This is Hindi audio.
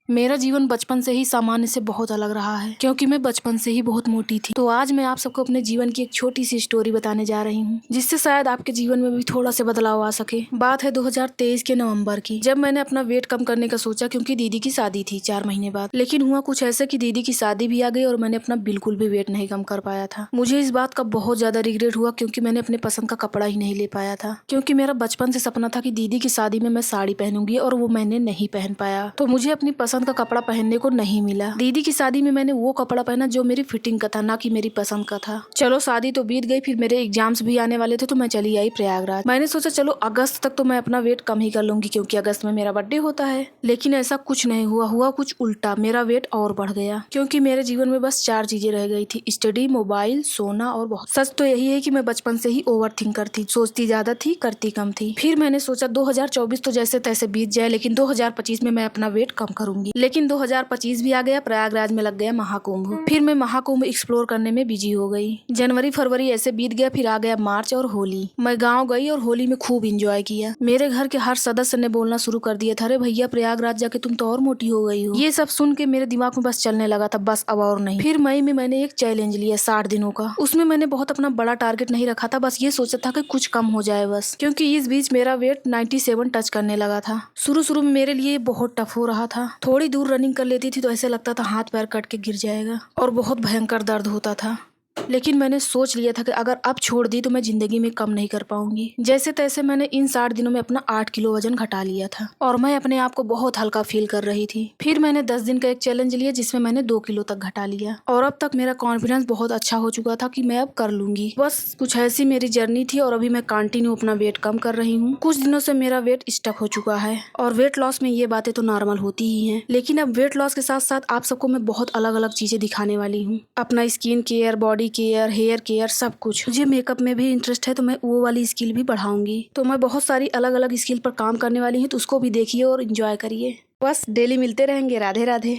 मेरा जीवन बचपन से ही सामान्य से बहुत अलग रहा है, क्योंकि मैं बचपन से ही बहुत मोटी थी। तो आज मैं आप सबको अपने जीवन की एक छोटी सी स्टोरी बताने जा रही हूँ, जिससे शायद आपके जीवन में भी थोड़ा सा बदलाव आ सके। बात है 2023 के नवंबर की, जब मैंने अपना वेट कम करने का सोचा, क्योंकि दीदी की शादी थी 4 महीने बाद। लेकिन हुआ कुछ ऐसा कि दीदी की शादी भी आ गई और मैंने अपना बिल्कुल भी वेट नहीं कम कर पाया था। मुझे इस बात का बहुत ज्यादा रिग्रेट हुआ, क्योंकि मैंने अपने पसंद का कपड़ा ही नहीं ले पाया था। क्योंकि मेरा बचपन से सपना था कि दीदी की शादी में मैं साड़ी पहनूंगी, और वो मैंने नहीं पहन पाया। तो मुझे अपनी पसंद का कपड़ा पहनने को नहीं मिला। दीदी की शादी में मैंने वो कपड़ा पहना जो मेरी फिटिंग का था, ना कि मेरी पसंद का था। चलो शादी तो बीत गई, फिर मेरे एग्जाम्स भी आने वाले थे, तो मैं चली आई प्रयागराज। मैंने सोचा चलो अगस्त तक तो मैं अपना वेट कम ही कर लूंगी, क्योंकि अगस्त में मेरा बर्थडे होता है। लेकिन ऐसा कुछ नहीं हुआ, हुआ कुछ उल्टा। मेरा वेट और बढ़ गया, क्योंकि मेरे जीवन में बस 4 चीजें रह गई थी: स्टडी, मोबाइल, सोना और बहुत। सच तो यही है कि मैं बचपन से ही ओवर थिंकर थी, सोचती ज्यादा थी, करती कम थी। फिर मैंने सोचा 2024 तो जैसे तैसे बीत जाए, लेकिन 2025 में मैं अपना वेट कम करूंगी। लेकिन 2025 भी आ गया, प्रयागराज में लग गया महाकुंभ। फिर मैं महाकुंभ एक्सप्लोर करने में बिजी हो गई। जनवरी फरवरी ऐसे बीत गया, फिर आ गया मार्च और होली। मैं गाँव गई और होली में खूब इंजॉय किया। मेरे घर के हर सदस्य ने बोलना शुरू कर दिया था, अरे भैया प्रयागराज जाके तुम तो और मोटी हो गई हो। ये सब सुन के मेरे दिमाग में बस चलने लगा था, बस अब और नहीं। फिर मई में मैंने एक चैलेंज लिया 60 दिनों का। उसमें मैंने बहुत अपना बड़ा टारगेट नहीं रखा था, बस ये सोचा था कि कुछ कम हो जाए बस, क्योंकि इस बीच मेरा वेट 97 टच करने लगा था। शुरू में मेरे लिए बहुत टफ हो रहा था। थोड़ी दूर रनिंग कर लेती थी तो ऐसे लगता था हाथ पैर कट के गिर जाएगा, और बहुत भयंकर दर्द होता था। लेकिन मैंने सोच लिया था कि अगर अब छोड़ दी तो मैं जिंदगी में कम नहीं कर पाऊंगी। जैसे तैसे मैंने इन 60 दिनों में अपना 8 किलो वजन घटा लिया था, और मैं अपने आप को बहुत हल्का फील कर रही थी। फिर मैंने 10 दिन का एक चैलेंज लिया, जिसमें मैंने 2 किलो तक घटा लिया, और अब तक मेरा कॉन्फिडेंस बहुत अच्छा हो चुका था कि मैं अब कर लूंगी। बस कुछ ऐसी मेरी जर्नी थी, और अभी मैं कंटिन्यू अपना वेट कम कर रही हूँ। कुछ दिनों से मेरा वेट स्टक हो चुका है, और वेट लॉस में ये बातें तो नॉर्मल होती ही है। लेकिन अब वेट लॉस के साथ साथ आप सबको मैं बहुत अलग अलग चीजें दिखाने वाली हूँ। अपना skin care, body care, hair care, सब कुछ। मुझे मेकअप में भी इंटरेस्ट है, तो मैं वो वाली स्किल भी बढ़ाऊंगी। तो मैं बहुत सारी अलग अलग स्किल पर काम करने वाली हूँ, तो उसको भी देखिए और एंजॉय करिए। बस डेली मिलते रहेंगे। राधे राधे।